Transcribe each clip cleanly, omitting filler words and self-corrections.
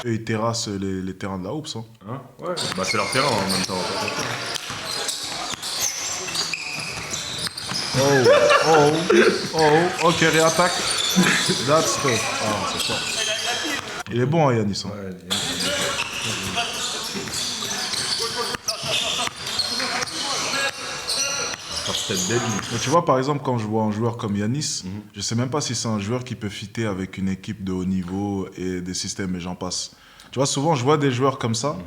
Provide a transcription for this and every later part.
Et ils terrassent les terrains de la hoops. Hein. Hein? Ouais, bah c'est leur terrain en même temps. Ok, réattaque. That's tough. Ah, c'est fort. Il est bon, hein, Yanis. Hein. Ouais, Mais tu vois, par exemple, quand je vois un joueur comme Yanis, je sais même pas si c'est un joueur qui peut fitter avec une équipe de haut niveau et des systèmes et j'en passe. Tu vois, souvent, je vois des joueurs comme ça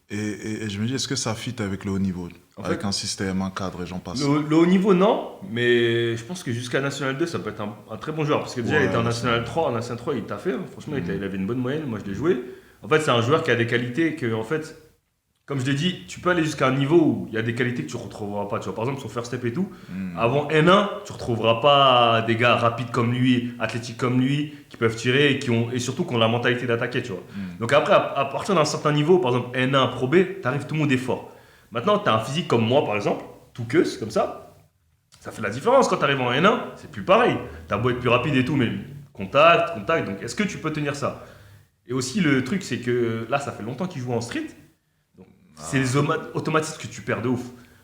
et je me dis, est-ce que ça fit avec le haut niveau? Avec un système, un cadre et j'en passe. Le haut niveau, non, mais je pense que jusqu'à National 2, ça peut être un très bon joueur. Parce que déjà, il était en National 3. En National 3, il t'a fait. Hein. Franchement, il avait une bonne moyenne. Moi, je l'ai joué. En fait, c'est un joueur qui a des qualités que, en fait, comme je l'ai dit, tu peux aller jusqu'à un niveau où il y a des qualités que tu ne retrouveras pas. Tu vois, par exemple, son first step et tout. Avant N1, tu ne retrouveras pas des gars rapides comme lui, athlétiques comme lui, qui peuvent tirer et surtout qui ont la mentalité d'attaquer. Tu vois. Donc après, à partir d'un certain niveau, par exemple N1, Pro B, tu arrives, tout le monde est fort. Maintenant, tu as un physique comme moi, par exemple, tout queuse, comme ça fait la différence quand tu arrives en N1, c'est plus pareil. Tu as beau être plus rapide et tout, mais contact, donc est-ce que tu peux tenir ça? Et aussi, le truc, c'est que là, ça fait longtemps qu'il joue en street, donc c'est les automatismes que tu perds de ouf.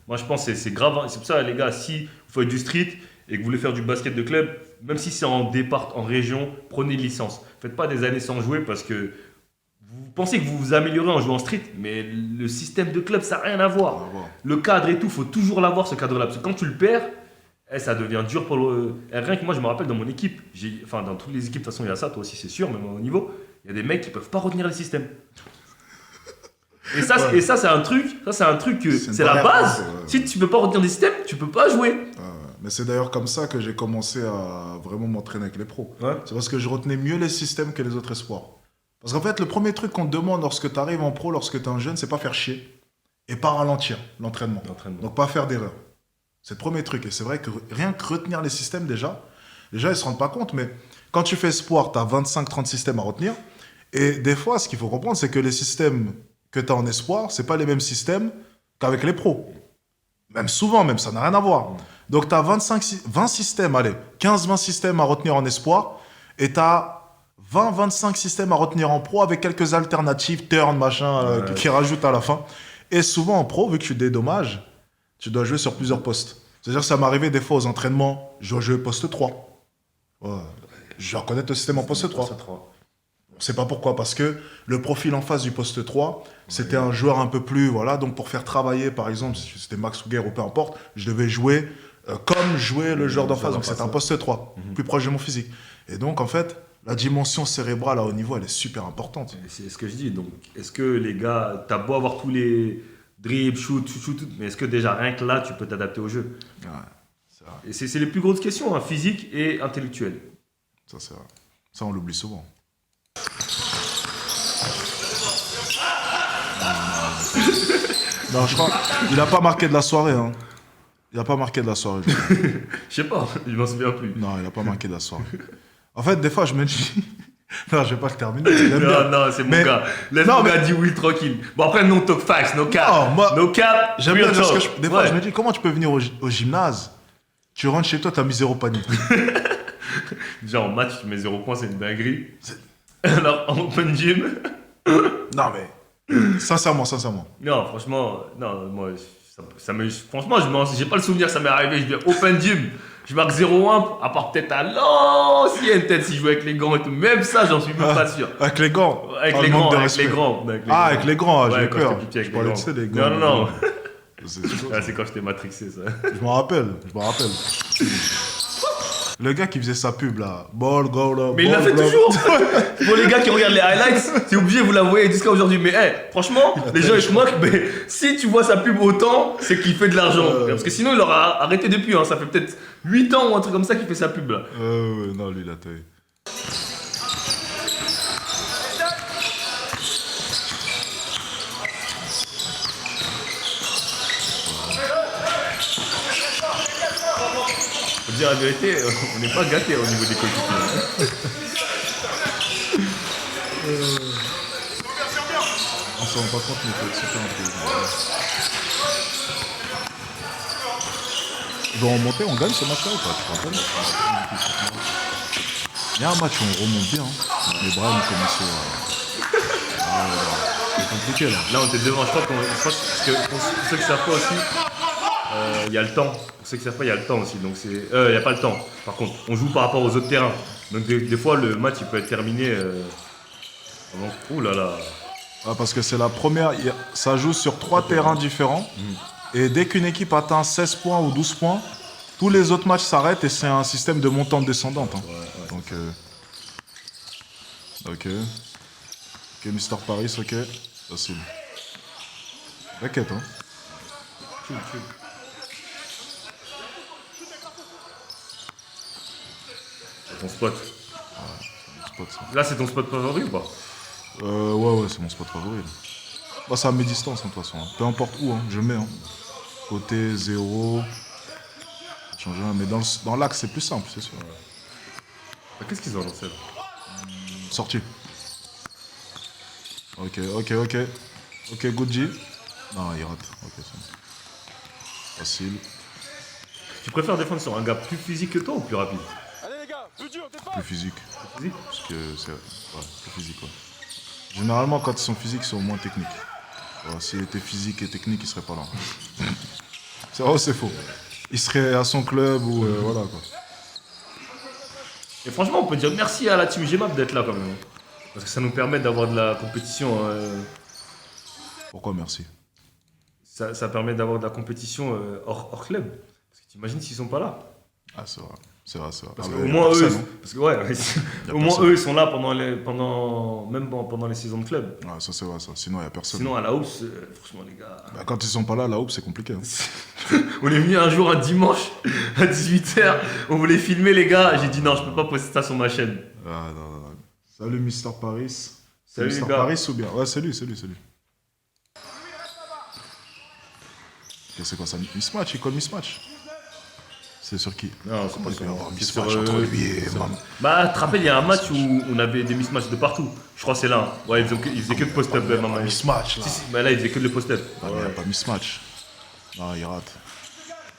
Moi, je pense que c'est grave, c'est pour ça, les gars, si vous faites du street et que vous voulez faire du basket de club, même si c'est en départ, en région, prenez une licence. Faites pas des années sans jouer parce que vous pensez que vous vous améliorez en jouant street, mais le système de club, ça n'a rien à voir. Le cadre et tout, il faut toujours l'avoir, ce cadre-là. Parce que quand tu le perds, ça devient dur pour le... Rien que moi, je me rappelle dans mon équipe, dans toutes les équipes, de toute façon, il y a ça, toi aussi, c'est sûr, même au niveau, il y a des mecs qui ne peuvent pas retenir le système. Et ça, c'est un truc, c'est la base. Si tu ne peux pas retenir des systèmes, tu ne peux pas jouer. Mais c'est d'ailleurs comme ça que j'ai commencé à vraiment m'entraîner avec les pros. Ouais. C'est parce que je retenais mieux les systèmes que les autres espoirs. Parce qu'en fait, le premier truc qu'on te demande lorsque tu arrives en pro, lorsque tu es un jeune, c'est pas faire chier. Et pas ralentir l'entraînement. Donc pas faire d'erreur. C'est le premier truc. Et c'est vrai que rien que retenir les systèmes déjà, ils se rendent pas compte, mais quand tu fais espoir, tu as 25-30 systèmes à retenir. Et des fois, ce qu'il faut comprendre, c'est que les systèmes que tu as en espoir, c'est pas les mêmes systèmes qu'avec les pros. Même souvent, ça n'a rien à voir. Donc tu as 20 systèmes, 15-20 systèmes à retenir en espoir, et tu as 20-25 systèmes à retenir en pro avec quelques alternatives, turn, machin, qui rajoutent à la fin. Et souvent en pro, vu que tu dédommages, tu dois jouer sur plusieurs postes. C'est-à-dire que ça m'arrivait des fois aux entraînements, je dois jouer poste 3. Je dois reconnaître le système en poste 3. On ne sait pas pourquoi, parce que le profil en face du poste 3, c'était un joueur un peu plus... Voilà, donc pour faire travailler, par exemple, si c'était Max Ouguer ou peu importe, je devais jouer comme jouait le joueur d'en face. Donc c'était un poste 3, plus proche de mon physique. Et donc, en fait, la dimension cérébrale à haut niveau, elle est super importante. C'est ce que je dis. Donc, est-ce que les gars, t'as beau avoir tous les dribbles, shoot, mais est-ce que déjà rien que là, tu peux t'adapter au jeu? Ouais, c'est vrai. Et c'est les plus grosses questions, hein, physique et intellectuelle. Ça, c'est vrai. Ça, on l'oublie souvent. Non, je crois il n'a pas marqué de la soirée. Hein. Il n'a pas marqué de la soirée. Je sais pas, je m'en souviens plus. Non, il n'a pas marqué de la soirée. En fait, des fois, je me dis... Non, je vais pas le terminer. Non, c'est mon gars. Laisse mon gars dire oui, tranquille. Bon, après, no talk facts, no cap. Non, moi, no cap. J'aime bien parce que des fois, je me dis, comment tu peux venir au gymnase? Tu rentres chez toi, tu as mis 0 panier. Déjà, en match, tu mets 0 points, c'est une dinguerie. Alors, en open gym... Non, mais... Sincèrement. Non, franchement, non, moi, franchement, j'ai pas le souvenir, ça m'est arrivé. Je viens open gym. Je marque 0-1, à part peut-être à l'ancienne tête si je jouais avec les grands et tout. Même ça, j'en suis même pas sûr. Avec les gants? Avec les grands. Avec les grands, j'ai peur. Je parlais de ça, les gants. Non. C'est quand j'étais matrixé, ça. Je me rappelle. Le gars qui faisait sa pub là, ball, goal, mais il l'a fait toujours. Pour les gars qui regardent les highlights, c'est obligé, vous la voyez jusqu'à aujourd'hui. Mais franchement, les gens ils se moquent. Mais si tu vois sa pub autant, c'est qu'il fait de l'argent. Parce que sinon, il aura arrêté depuis. Ça fait peut-être 8 ans ou un truc comme ça qu'il fait sa pub là. Non, lui, il a taillé. Faut dire la vérité, on n'est pas gâtés au niveau des coéquipiers. On s'en rend pas compte, mais il faut être super intelligent. Ils vont remonter, on gagne ce match-là ou pas? Tu te rappelles? Il y a un match où on remonte bien. Les bras ont commencé à... C'est compliqué là. Là, on était devant. Je crois parce que pour ceux qui savent pas aussi, il y a le temps. Pour ceux qui savent pas, il y a le temps aussi. Donc il n'y a pas le temps. Par contre, on joue par rapport aux autres terrains. Donc des fois, le match il peut être terminé avant. Ouh là là. Ah, parce que c'est la première. Ça joue sur 3 terrains différents. Et dès qu'une équipe atteint 16 points ou 12 points, tous les autres matchs s'arrêtent et c'est un système de montante-descendante. Hein. Ouais. Donc. Ok. Ok, Mister Paris, ok. Facile. T'inquiète, hein. Chill. C'est ton spot. Spot, ça. Là, c'est ton spot favori ou pas? Ouais, c'est mon spot favori. Là. Bah, c'est à mes distances, hein, de toute façon. Hein. Peu importe où, hein, je mets. Hein. Côté 0. Changer un, mais dans l'axe, c'est plus simple, c'est sûr. Ah, qu'est-ce qu'ils ont lancé là? Sorti. Ok. Ok, Gucci. Non, il rate. Ok, c'est bon. Facile. Tu préfères défendre sur un gars plus physique que toi ou plus rapide? Allez les gars, plus dur, dépasse. Plus physique. Plus physique? Parce que c'est. Ouais, plus physique, ouais. Généralement, quand ils sont physiques, ils sont moins techniques. Ouais, s'il était physique et technique, il serait pas là. C'est vrai ou c'est faux? Il serait à son club ou. Voilà, quoi. Et franchement, on peut dire merci à la team Gmap d'être là quand même. Parce que ça nous permet d'avoir de la compétition. Pourquoi merci? Ça permet d'avoir de la compétition hors club. Parce que t'imagines s'ils sont pas là. Ah, c'est vrai. C'est vrai. Parce Ah, qu'au mais moins eux, personne, hein. parce que ouais, au moins personne. eux ils sont là pendant les saisons de club. Ouais, ça c'est vrai, ça. Sinon, il n'y a personne. Sinon à la hausse, franchement les gars. Bah, quand ils sont pas là, la houppe, c'est compliqué. Hein. On est venu un jour un dimanche à 18h, on voulait filmer les gars, j'ai dit non je peux pas poster ça sur ma chaîne. Ah, non. Salut, Mister Paris. Salut, Mister les gars. Paris ou bien? Ouais, c'est lui. Ok, c'est quoi ça? Mismatch, il colle mismatch. C'est sur qui? Non, c'est pas Il peut y avoir c'est mismatch sur, entre lui et sur- Mam. Bah, tu te rappelles, il y a un match où on avait des mismatchs de partout. Je crois que c'est là. Ouais, ils faisaient que de post-up, maman. Mismatch, là. Si, bah là, ils faisaient que de post-up. Ah, mais il n'y a pas mismatch. Non, il rate.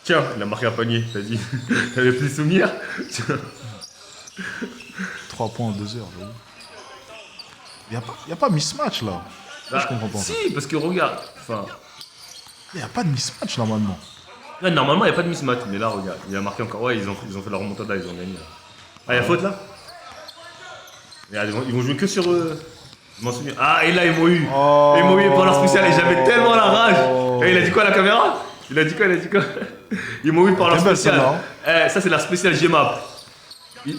Tiens, il a marqué un panier, t'as dit. T'avais plus de souvenirs? Tiens. 3 points en 2 heures, j'avoue. Il n'y a pas mismatch, là. Bah, je comprends pas. Si, parce que regarde. Enfin, Il n'y a pas de mismatch, normalement. là, normalement, il n'y a pas de mismatch. Mais là, regarde, il a marqué encore. Ouais, ils ont fait la remontada, ils ont gagné. Ah, il y a faute là? Regarde, ils vont jouer que sur. Je m'en souviens. Ah, et là, ils m'ont eu. Oh. Ils m'ont eu pendant le spécial et j'avais tellement la rage. Et il a dit quoi à la caméra? Il a dit quoi? Ils m'ont eu par leur Très belle, spécial. celle-là, Ça, c'est la spéciale Gmap.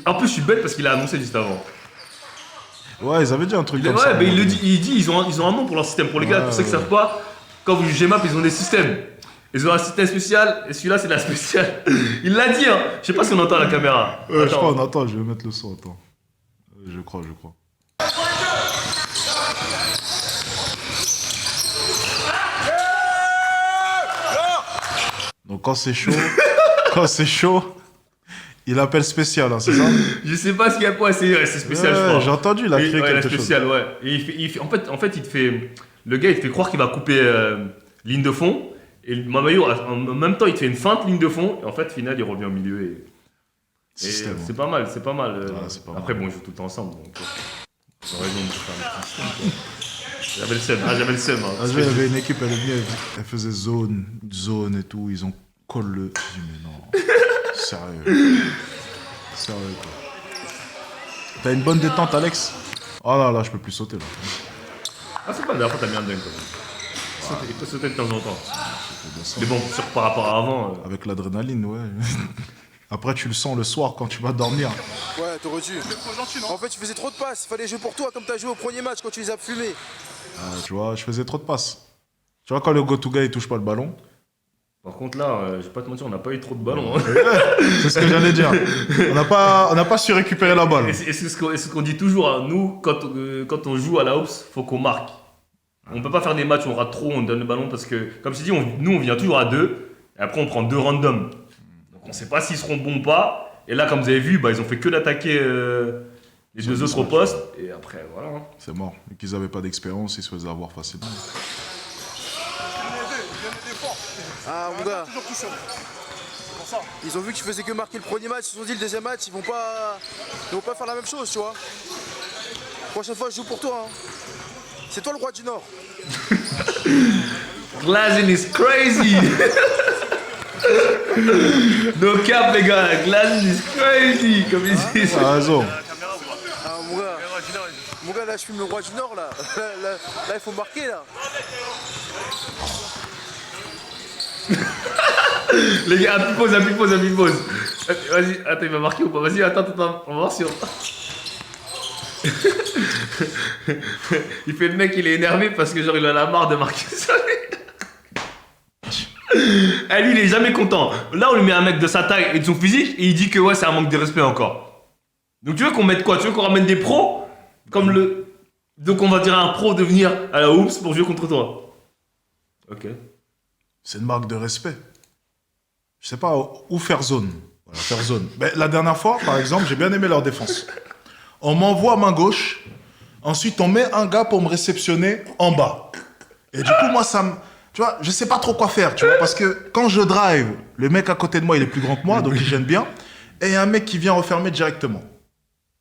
En plus, je suis bête parce qu'il a annoncé juste avant. Ouais, ils avaient dit un truc comme Ouais, ça. mais il dit ils ont un nom pour leur système. Pour les gars, Ouais, pour ceux qui ouais. savent pas, quand vous jugez Gmap, ils ont des systèmes. Ils ont un système spécial et celui-là, c'est la spéciale. Il l'a dit, hein. Je sais pas si on entend à la caméra. Je Attends. crois, attends, je vais mettre le son, attends. Je crois. Donc quand c'est chaud, il appelle spécial, hein, c'est ça? Je sais pas ce qu'il y a quoi, c'est spécial, je crois. J'ai entendu, il a créé Ouais, la quelque chose. spéciale, ouais. Et en fait, il te fait. Le gars, il te fait croire qu'il va couper ligne de fond. Et Mamayo, en même temps, il te fait une feinte ligne de fond. Et en fait, au final, il revient au milieu. Et Système, c'est pas mal, c'est pas mal. Ouais, c'est pas mal. Après, bon, ils jouent tout le temps ensemble. Donc, ils ont raison de faire un petit système, quoi. J'avais le seum. Hein. Un jour, il y avait une équipe, elle est venue, elle faisait zone et tout, ils ont collé. Je dis, mais non, sérieux. Sérieux, quoi. T'as une bonne détente, Alex? Oh là, je peux plus sauter, là. Ah, c'est pas la dernière fois, t'as mis un dunk, quand même. Il peut sauter de temps en temps. C'était bien ça. Mais bon, par rapport à avant. Avec l'adrénaline, ouais. Après, tu le sens le soir quand tu vas dormir. Ouais, t'aurais dû. En fait, tu faisais trop de passes. Fallait jouer pour toi comme t'as joué au premier match quand tu les as fumés. Tu vois, je faisais trop de passes. Tu vois, quand le go-to-guy, il touche pas le ballon, Par contre, là, je vais pas te mentir, on n'a pas eu trop de ballons. Hein. c'est ce que j'allais dire. On n'a pas su récupérer la balle. Et c'est ce qu'on dit toujours, hein. Nous, quand on joue à la Hops, faut qu'on marque. On peut pas faire des matchs où on rate trop, on donne le ballon parce que, comme je t'ai dit, nous on vient toujours à 2 et après on prend 2 randoms. Donc on sait pas s'ils seront bons ou pas. Et là, comme vous avez vu, bah, ils ont fait que d'attaquer les deux autres postes. Et après, voilà. Hein. C'est mort. Et qu'ils avaient pas d'expérience, ils se faisaient avoir facilement. Ah, mon gars. Ils ont vu que tu faisais que marquer le premier match. Ils se sont dit le deuxième match, ils vont pas faire la même chose, tu vois. Prochaine fois, je joue pour toi. Hein. C'est toi le roi du Nord. Glazin is crazy. No cap les gars, Glazin is crazy, comme ils disent. T'as raison. Ah, mon gars, là, je filme le roi du Nord, là. Là, il faut marquer, là. Les gars, appuie pause. Vas-y, attends, il va marquer ou pas? Vas-y, attends, on va voir si on... Il fait le mec, il est énervé parce que genre il en a marre de marquer ça. Eh, lui, il est jamais content. Là, on lui met un mec de sa taille et de son physique et il dit que ouais, c'est un manque de respect encore. Donc tu veux qu'on mette quoi? Tu veux qu'on ramène des pros comme le... Donc on va dire à un pro de venir à la Hoops pour jouer contre toi. Ok. C'est une marque de respect. Je sais pas où faire zone. Voilà, faire zone. Mais la dernière fois, par exemple, j'ai bien aimé leur défense. On m'envoie main gauche. Ensuite, on met un gars pour me réceptionner en bas. Et du coup, moi, ça me... Tu vois, je sais pas trop quoi faire, tu vois, parce que quand je drive, le mec à côté de moi, il est plus grand que moi, donc il gêne bien. Et il y a un mec qui vient refermer directement.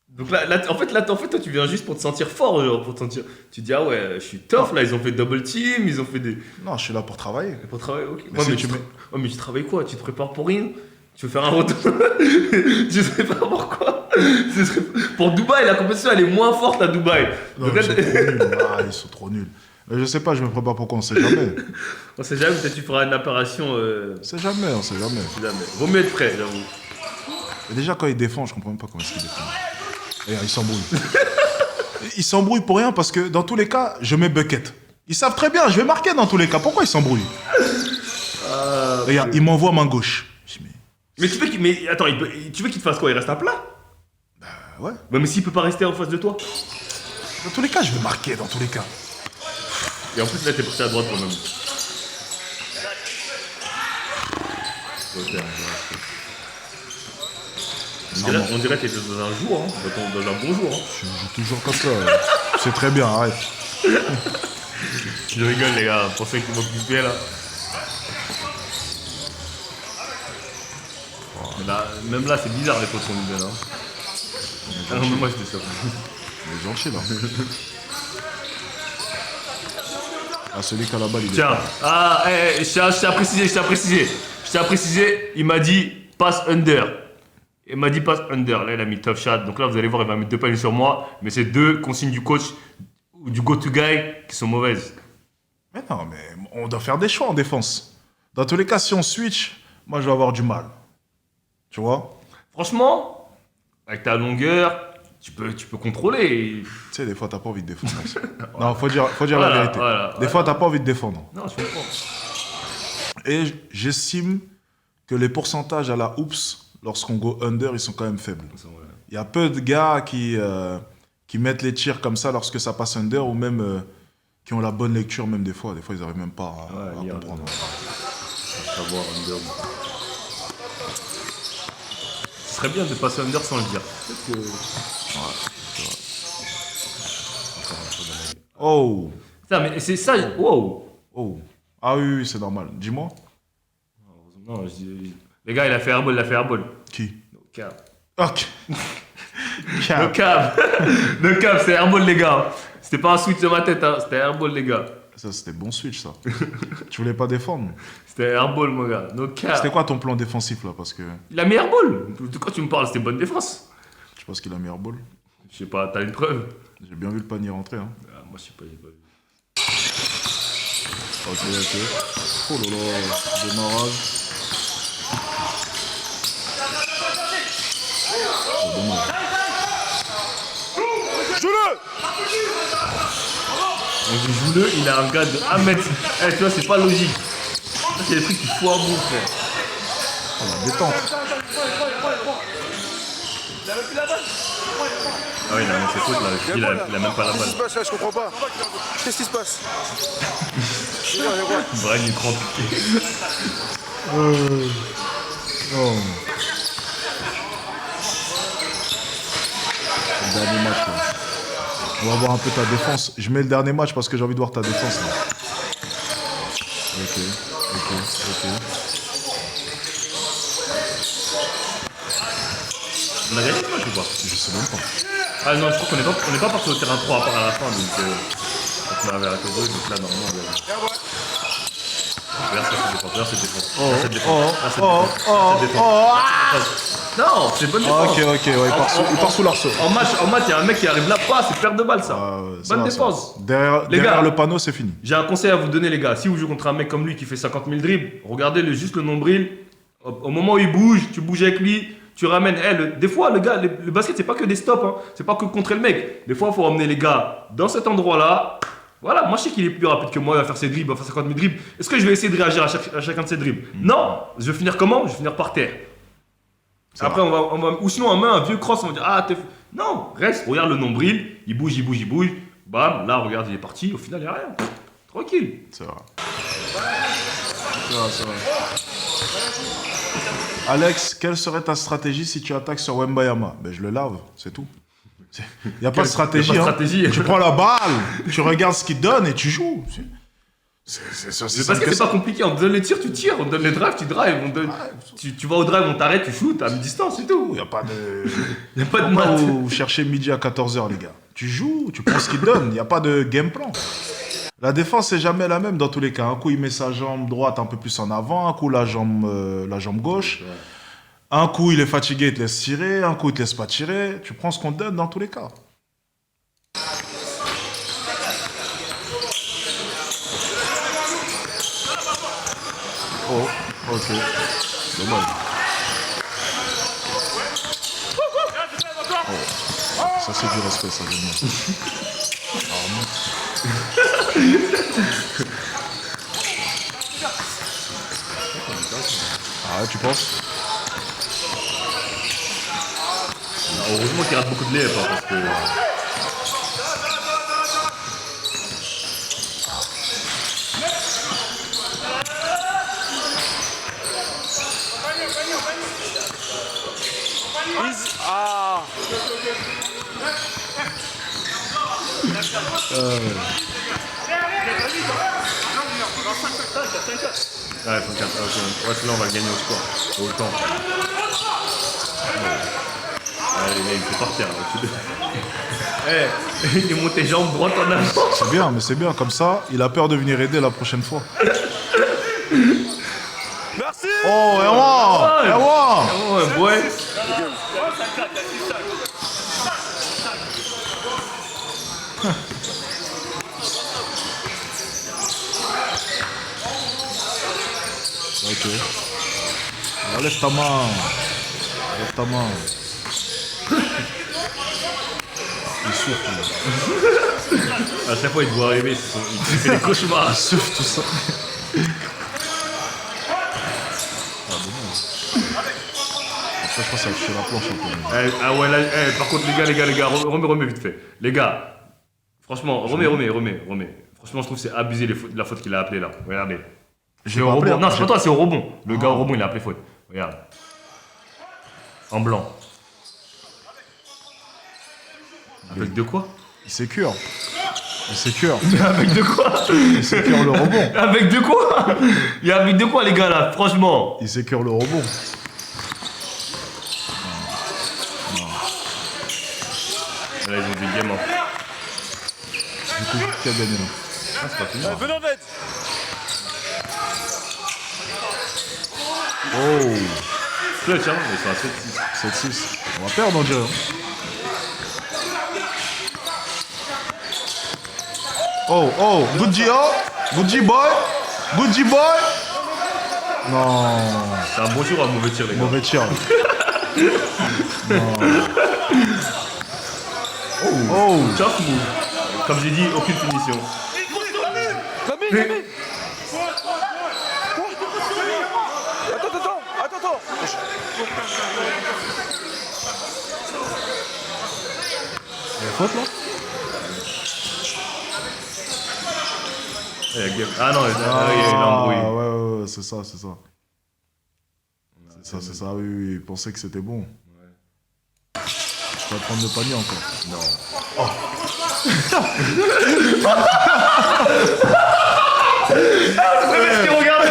Donc là, en fait, toi, tu viens juste pour te sentir fort, genre, pour te sentir... Tu dis, ah ouais, je suis tough, là, ils ont fait double team, ils ont fait des... Non, je suis là pour travailler. Pour travailler, ok. Mais si tu mets... mais tu travailles quoi? Tu te prépares pour rien? Tu veux faire un retour? Je sais pas pourquoi. Pour Dubaï, la compétition, elle est moins forte à Dubaï. Non, Donc là, ils sont trop nuls. Ah, ils sont trop nuls. Mais je sais pas, je me prépare pour qu'on sait jamais. on sait jamais, peut-être tu feras une apparition... On sait jamais. Jamais. Vaut mieux être prêt, j'avoue. Et déjà, quand ils défendent, je comprends même pas comment est-ce qu'ils défendent. Regarde, ils s'embrouillent. Ils s'embrouillent pour rien parce que dans tous les cas, je mets bucket. Ils savent très bien, je vais marquer dans tous les cas. Pourquoi ils s'embrouillent? Regarde, ils m'envoient main gauche. Je dis, Mais tu veux qu'il... Mais attends, tu veux qu'il te fasse quoi? Il reste à plat? ouais. Mais s'il peut pas rester en face de toi? Dans tous les cas, je vais marquer dans tous les cas. Et en plus, là, t'es poussé à droite quand même. On dirait que t'es dans un jour, hein. Dans un bon jour. Hein. Je joue toujours comme ça. C'est très bien, arrête. Je rigole, les gars, pour ceux qui m'ont occupé là. Là. Même là, c'est bizarre les fautes qu'on nous donne. Hein. Ah non, mais moi j'étais sûr. On est gentil là. Ah, celui qui a la balle, il est. Tiens, je tiens à préciser, il m'a dit passe under. Il m'a dit passe under. Là, il a mis tough shot. Donc là, vous allez voir, il va mettre 2 paniers sur moi. Mais c'est 2 consignes du coach ou du go-to guy qui sont mauvaises. Mais non, mais on doit faire des choix en défense. Dans tous les cas, si on switch, moi je vais avoir du mal. Tu vois? Franchement, avec ta longueur, tu peux contrôler. Tu sais, des fois, t'as pas envie de défendre. Non, faut dire Voilà, la vérité. Des fois, t'as pas envie de défendre. Non, je comprends. Et j'estime que les pourcentages à la hoops, lorsqu'on go under, ils sont quand même faibles. Il y a peu de gars qui mettent les tirs comme ça lorsque ça passe under, ou même qui ont la bonne lecture, même des fois. Des fois, ils n'arrivent même pas à comprendre. Savoir under. Ce serait bien de passer under sans le dire. Peut-être que... Oh! Ça, mais c'est ça. Wow! Oh! Ah oui, c'est normal. Dis-moi. Non, je dis... Les gars, il a fait airball. Qui? No cap. Ok. No cap. No cap, c'est airball, les gars. C'était pas un switch de ma tête, hein. C'était airball, les gars. Ça, c'était bon switch, ça. Tu voulais pas défendre? C'était airball, mon gars. No cap. C'était quoi ton plan défensif, là? Parce que... Il a mis airball. De quoi tu me parles? C'était bonne défense. Je pense qu'il a mis airball. Je sais pas, t'as une preuve? J'ai bien vu le panier rentrer, hein. Ah, moi, je sais pas, j'ai pas vu. Ok. Oh là là, démarrage. Oh, dommage. Donc, joue-le, il a un gars de 1 mètre. Eh, tu vois, c'est pas logique. Ça, c'est des trucs qu'il faut à bout, frère. Oh, la détente. Ah oui, il a même ses fautes là. Il a même pas la Qu'est-ce qui balle. se passe là? Je comprends pas. Qu'est-ce qui se passe? Brian, il prend piqué. Oh. Le dernier match, là. On va voir un peu ta défense. Je mets le dernier match parce que j'ai envie de voir ta défense, là. Ok. On a gagné le match ou pas? Je sais même pas. Ah non, je crois qu'on n'est pas parti au terrain 3 à part à la fin, donc... tu mets un verre à Togo, donc là, normalement, on va... Regarde, ça, c'est défense. Regarde, c'est défense. Oh, Regarde, c'est oh, défense. oh, C'est défense. oh, Non, c'est bonne défense. Ok, ouais, il part sous l'arceau. En match, il y a un mec qui arrive là, pas, c'est perte de balle, ça. Ça Bonne va, défense. ça. Derrière le panneau, c'est fini. J'ai un conseil à vous donner, les gars. Si vous jouez contre un mec comme lui qui fait 50 000 dribbles, regardez juste le nombril. Au moment où il bouge, tu bouges avec lui, tu ramènes. Des fois, le gars, le basket, c'est pas que des stops. Hein. C'est pas que contrer le mec. Des fois, il faut emmener les gars dans cet endroit-là. Voilà, moi je sais qu'il est plus rapide que moi, il va faire ses dribbles, il va faire 50 000 dribbles. Est-ce que je vais essayer de réagir à chacun de ses dribbles? Non, je vais finir comment? Je vais finir par terre. Après, on va, ou sinon on met un vieux cross, on va dire ah t'es. Non, reste, regarde le nombril, il bouge. Bam, là regarde, il est parti, au final il n'y a rien. Tranquille. C'est vrai. Alex, quelle serait ta stratégie si tu attaques sur Wembayama? Ben je le lave, c'est tout. Il n'y a pas de stratégie. Y a pas de stratégie. Tu prends la balle, tu regardes ce qu'il donne et tu joues. Parce que c'est pas compliqué, on te donne les tirs, tu tires, on te donne les drives, tu drives, tu vas au drive, on t'arrête, tu shootes à mi-distance, c'est tout. Il n'y a pas de... Il n'y a pas de maths. Vous cherchez midi à 14h, les gars. Tu joues, tu prends ce qu'il donne, il n'y a pas de game plan. La défense, c'est jamais la même dans tous les cas. Un coup, il met sa jambe droite un peu plus en avant, un coup, la jambe gauche. Ouais. Un coup, il est fatigué, il te laisse tirer. Un coup, il te laisse pas tirer. Tu prends ce qu'on te donne dans tous les cas. Oh, ok. Dommage. Oh. Ça, c'est du respect, ça, vraiment. Ah ouais, tu penses? Heureusement qu'il rate beaucoup de lait, parce que... Ah. Ouais, faut 4. Ouais, celui-là, on va le gagner au score. Au temps. Allez, il fait par terre. Il est monté jambe droite en avant. C'est bien, mais c'est bien. Comme ça, il a peur de venir aider la prochaine fois. Merci. Oh, Erwan! Oh, ouais. Ok. Alors, lève ta main. Lève ta main. Il souffle. À chaque fois, il te voit arriver, il fait des cauchemars. Il souffle tout ça. Ah, dommage. Après, je pense que ça va toucher la planche un peu. Ah ouais, là, par contre, les gars, remets vite fait. Les gars, franchement, remets. Franchement, je trouve que c'est abusé la faute qu'il a appelée là. Regardez. C'est au rebond. Non, c'est pas toi, c'est au rebond. Le gars au rebond, il a appelé faute. Regarde. En blanc. Avec de quoi? Il sécure. Il sécure. Avec de quoi? Il sécure le rebond. Avec de quoi? Il y a avec de quoi, les gars, là, franchement? Il sécure le rebond. Là, ils ont du game. Du coup, qui a gagné là? Ah, c'est pas fini. Venons d'aide. Oh, Clutch, hein, mais c'est un 7-6. 7-6. On va perdre, on dirait. Oh, good G, good G boy. Non, C'est un bon tir ou un mauvais tir, les gars? mauvais tir. Non. Oh, Tough move. Comme j'ai dit, aucune finition. Camille. Attends. il y a faute là? Ah non, il est embrouillé. Ouais, c'est ça. C'est ça, oui, il pensait que c'était bon. Je peux prendre le panier encore. Non. Est-ce qu'il regarde?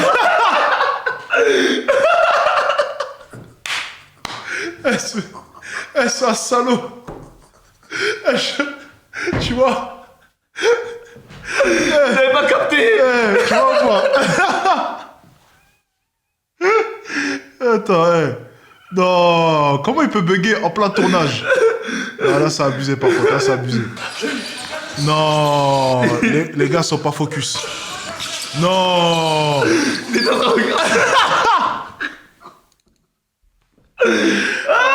C'est un salaud. Tu vois, Attends, non, comment il peut bugger en plein tournage? Ah, là, c'est abusé par contre, là, c'est abusé. Non, les gars sont pas focus. Non. Oh,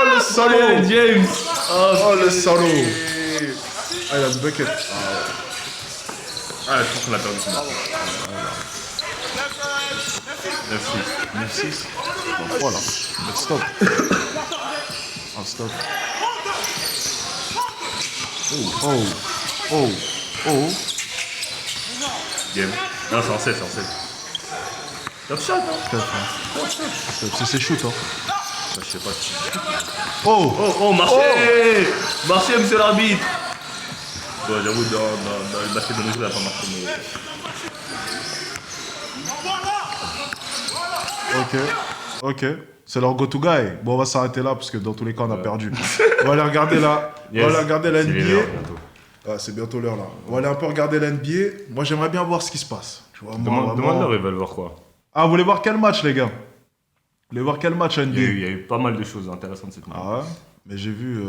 le salaud. James. Oh, le salaud. Ah, il a ce bucket. Ah, je pense qu'on a perdu ce match. 9-6. 9-6. Voilà. Stop. Ah, stop. Oh. Game. Non, c'est en 7, c'est en 7. Top shot, hein. C'est ses shoots, hein. Je sais pas. Oh, marché. Marché, monsieur l'arbitre. Bon, j'avoue, dans le basket de nos jours, il n'a pas marché. Mais... Ok. C'est leur go-to guy. Bon, on va s'arrêter là parce que dans tous les cas, on a perdu. On va aller regarder la NBA. C'est bientôt l'heure là. On va aller un peu regarder la NBA. Moi, j'aimerais bien voir ce qui se passe. Demande-leur, ils veulent voir quoi. Ah, vous voulez voir quel match, les gars? Vous voulez voir quel match NBA? Il y a eu pas mal de choses intéressantes cette nuit. Ah ouais? Mais j'ai vu...